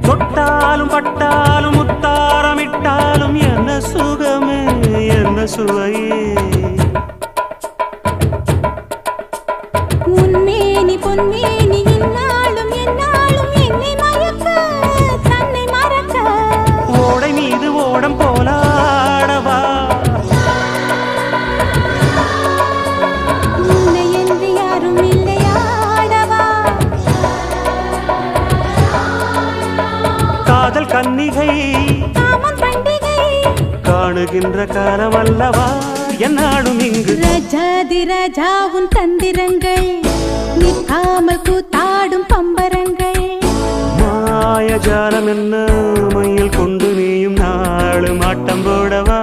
தொட்டாலும் பட்டாலும் முத்தாரமிட்டாலும் என்ன சுகமே என்ன சுவையே உன்மேனி பொன்மேனி இந்நாளும் எந்நாளும் என்னை மயக்க தன்னை மறக்க ஓடை மீது ஓடம் போலாடவா உன்னை என்று யாரும் இல்லையாடவா காதல் கன்னிகை காமம் பண்டிகை காணுகின்ற காலம் அல்லவா என்னாடும் இங்கு ரஜாதி ராஜாவும் தந்திரங்கள் நிற்காமல் கூத்தாடும் பம்பரங்கள் மாயஜாலம் என்ன மையில் கொண்டு நீயும் நாளும் ஆட்டம் போடவா